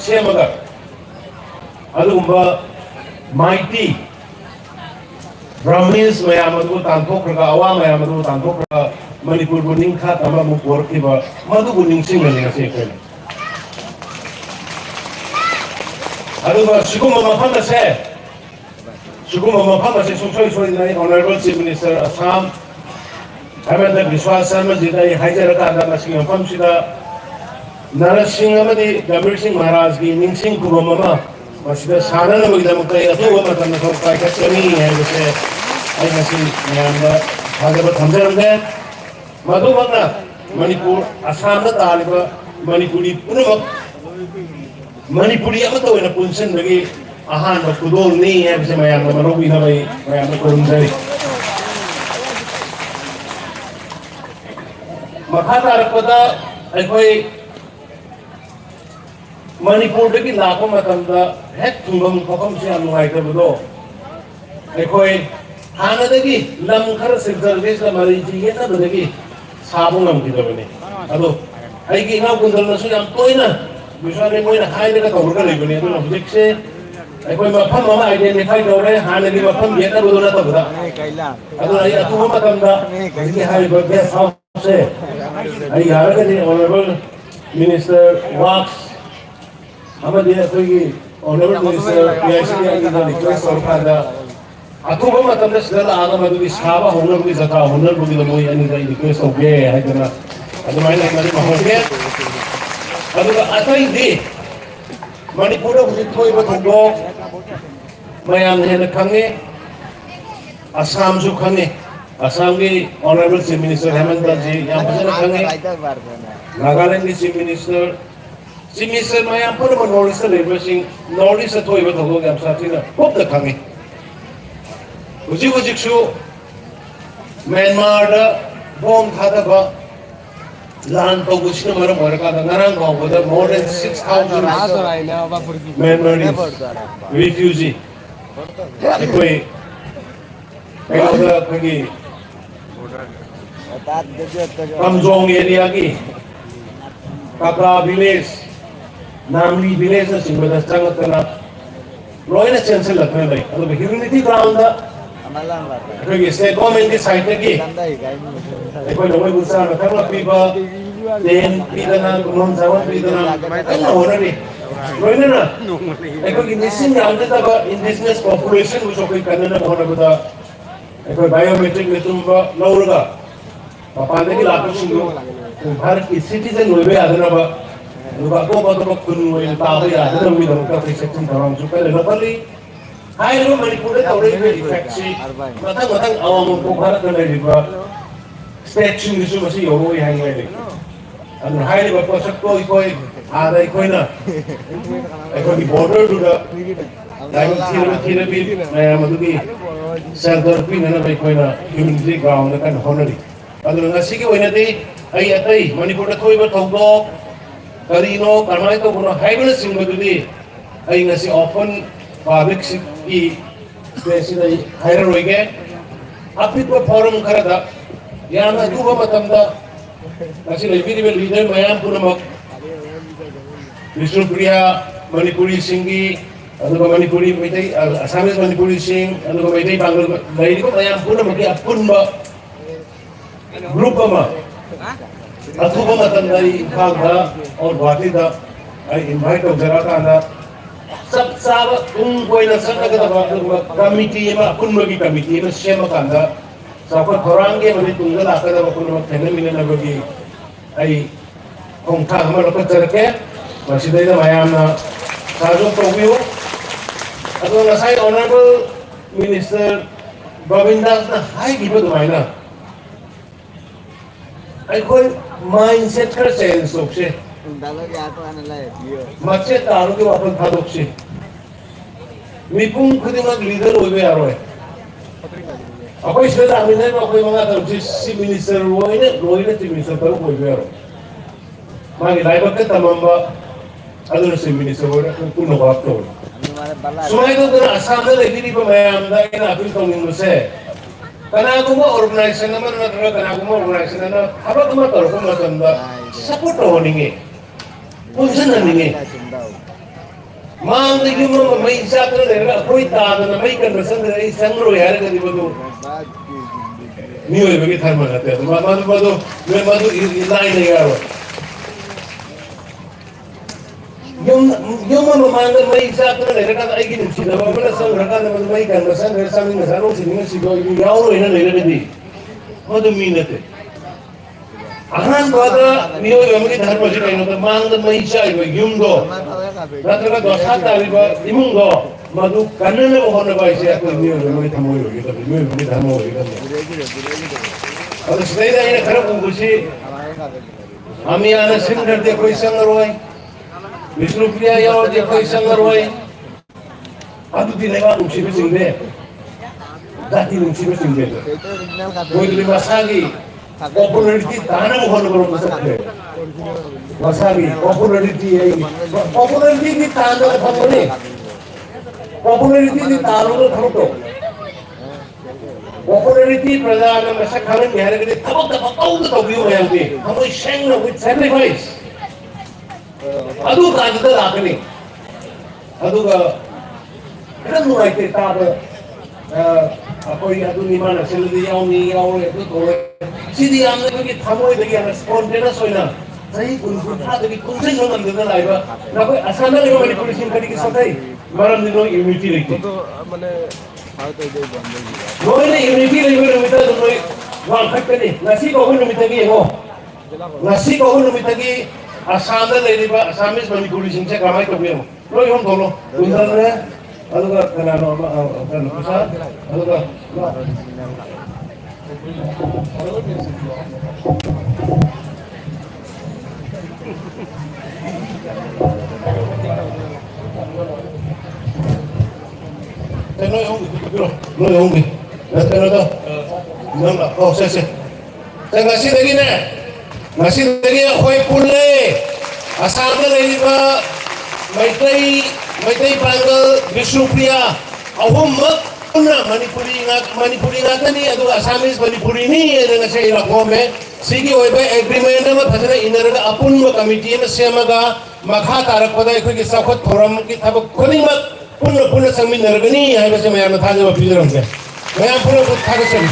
सेमगा अदुगुम्बा mighty Brahmanas ma'am तांथोक्रेगा अवा ma'am तांथोक्रेगा Manipur को निंखा तमा मुपोरखिबा मधुबु निंसिंगने ngasi अखोय अदुगा सिगुम्बा मफम असे सिगुम्बा मफम असे सुंसोय सोयनाय honourable chief minister Assam Himanta Biswa Sarma ji दा हाइजरका दा ngasi मफम सिदा नरसिंह अमदी गंभीर सिंह महाराज की निंसिंग कुबममा मसिदा सानन मगिदमक अथुबा मतन थोक पाइखनी है जैसे आई ngasi मैमदा हाजब थमजरंदे मधुमगना मणिपुर असम दा तालिबा मणिपुरी पुनमक मणिपुरी अमतो वेना पुनसन बगी आहान खुदोल नि है जैसे मैम मरोबी न भाई मैम कोरुमजरी मखा तारकदा अखोय मणिपुर दगी लाखो मतंदा हेक थुंगम खफम से नुगाइतबदो अखोय हानदगी लम खर सिर्जरवेस ला मरि जियेना बदगी साबु ngam अदो आइगी इनाव कुंदलनसु याम तोयना बिसवाने मोयना हाइदगा तौरगा लेबने अदो हजिकसे अखोय मफम मा आइडेंटिफाई तौरे हानगी मफम येना बदोना तबदा अदो आई अतुमा मतंदा हजिकि हाइबा गेस्ट हाउस से आई यारगदि ऑनरेबल मिनिस्टर वर्क्स अमदी अखोयगी ऑनरेबल मिनिस्टर पीआईसी यागी रिक्वेस्ट तौरखादा अथुबा मतंदा सिदा आगा मदुगी साबा होनबगी जता होनबगी मोय अनि दा रिक्वेस्ट तौगे हाइदना अदुमाइना मदि महौगे अदुगा अतै दे मणिपुर हुजि थोइबा थोगो मयाम हेन खंगे असम जु खंगे असम की honourable chief minister Hemanta ji याम फजना खंगे नागालैंड की चीफ मिनिस्टर मयाम पुनम नॉर्थ ईस्ट लेबसिंग नॉर्थ ईस्ट थोइबा थोगो याम साथिना खूब खंगे हुजिक म्यांमार बॉम्ब थादबा लान तौबुसिना मरम ओरकादा नरांग गावबदा मोर देन 6000 Myanmarese refugee अखोय एगोदा खगी कमजोंग एरिया की काका विलेज नामली विलेज न सिंबदा चंगतना लोइना चेंसल लखने लै अदो ह्यूमिडिटी ग्राउंड दा अखोय स्टेट गवर्नमेंट की साइड की अखोय लोय गुसा न थरला पीबा देन पीदना गुनम जावन पीदना अना होनरी लोइना ना अखोय की मिसिंग यामदे तबा इंडिजिनस पॉपुलेशन which अखोय कनना होनबदा अखोय बायोमेट्रिक मेतुंबा लौरगा पापादगी लापसिंगो भारत की सिटीजन होइबे आदनबा दुगा को बदब कुन मोय ताबे आदन मी दमका सेक्शन तराम जुपले लबली हाइरो मणिपुर तौरे इफेक्टसी मथंग अवम को भारत में लेबा स्टेट सिंगसु मसी योरो यांगे ले अन हाइरो पोसक को कोई आदा कोइना एकोनी बॉर्डर टू द लाइक थीरपी मदुगी सेंटर पिनना बाय कोइना ह्यूमिनिटी ग्राउंड का होनरी अदु ngasi की ओइनादि आई अतै मणिपुर थोइबा थौदो करिनो करमाय तो गुनो हाइबन सिंगदुदि आई ngasi often public की स्पेसिदि हाइरोइगे अपिको फोरम खरदा याना दुबा मतमदा ngasi लेबिरिबे leader मयाम पुनमक Vishnupriya Manipuri सिंगी अदुगा Manipuri Meitei Assamese Manipuri सिंग अदुगा मैतै बांगल लैरिको मयाम पुनमक अपुनबा ग्रुप अमा अथुबा मतमदा इम्फालदा और गुवाहाटीदा आई इनवाइट तौजराकाना सब साब कोइना सकगदबा कमिटी एमा अपुनबगी कमिटी एमा सेमकांदा साफा थोरांगे मनि तुंगा लाकदबा पुनमक थेन मिननबगी आई खोंथा हम लोक जरके मसिदैदा मयामना साजो तौबियो अदो नसाई ऑनरेबल मिनिस्टर गोविंदास ना हाई गिबो दुमाइना आई कोई माइंडसेट कर चेंज सोचे मचे तारु के वापस भादोक्षे मिपुंग खुदिमक लीडर होइबे आरोय अकोय सेदा आमिने अकोय मंगा तौची चीफ मिनिस्टर रोइने चीफ मिनिस्टर पर होइबे आरो मागी लाइबक के तमंबा अदुन चीफ मिनिस्टर होइने कुनो बात तो सुमाय तो असम में लेकिन पे मैं आमदा इन अपील तौनिंगसे कनागुमा ऑर्गेनाइजेशन नमन नत्र कनागुमा ऑर्गेनाइजेशन ना हबक म तरको मतंदा support होनिंगे पुंसन ननिंगे mang the human may chapter there, Poita, and American Messenger is Sangro Yaragadibu. New York Thermal, Madu is 9 years. Human Manga may chapter there, I give it to the Mamma San Rakan Make and Messenger, something as I don't see Yao in a little bit. What do you mean it? Ahan brother, New York Thermal, the man the may child, Yumgo. Nataga Dosata River, Imungo, Madu, Kanana Honda by New York Tamoyo, you can move with Tamoyo. The state in a Karabushi, Amiana Singer, the Koisangaroi, Visnupia, Yaw, the Koisangaroi, Adu Neva, she was in there. That in she was in there. Going to Masagi, popularity, Tana Honda. Wasabi, popularity, popularity di Tano Thamone, popularity di Tano Thamto, popularity Pradana Masakaran Yaragate, all the Tobu Yambi, how we sang with sacrifice. Adu Kanda Lakani, Aduga, I don't know like the Taba, Adu Nimana, Sildi Yami, see the Amaki Tamo again, spontaneous or Saya pun ada di kunci nomor dua lagi. Namun asal dari Manipur CM kali kesatai, malam dino unity lagi. Mana hal tu dia buat lagi. Noi ni unity lagi berumita tu noi wang kat ni. Nasi kau pun umita lagi ho. Nasi kau pun umita lagi asal dari ba Asamis Manipur CM cek ramai tu biar. Noi hom tolo. Kunci ni, aduh kan kenapa kan pusat, aduh kan. No hombre, oh, saya ngasih lagi nih, ngasih lagi koi pule, asal dari apa, Maitai Panggal Bisupria, awam mak puna Manipuri ngata ni, atau Asamis Manipuri ni ada ngasih ilah kome, sigi oiba agreement nama pasal inaraga apun mak committee na siapa ga makha tarak pada ikut kisah kot forum kita kuning mak puna sami nargani hai basa maya na thaja ba pijaram ke maya puna thaga sami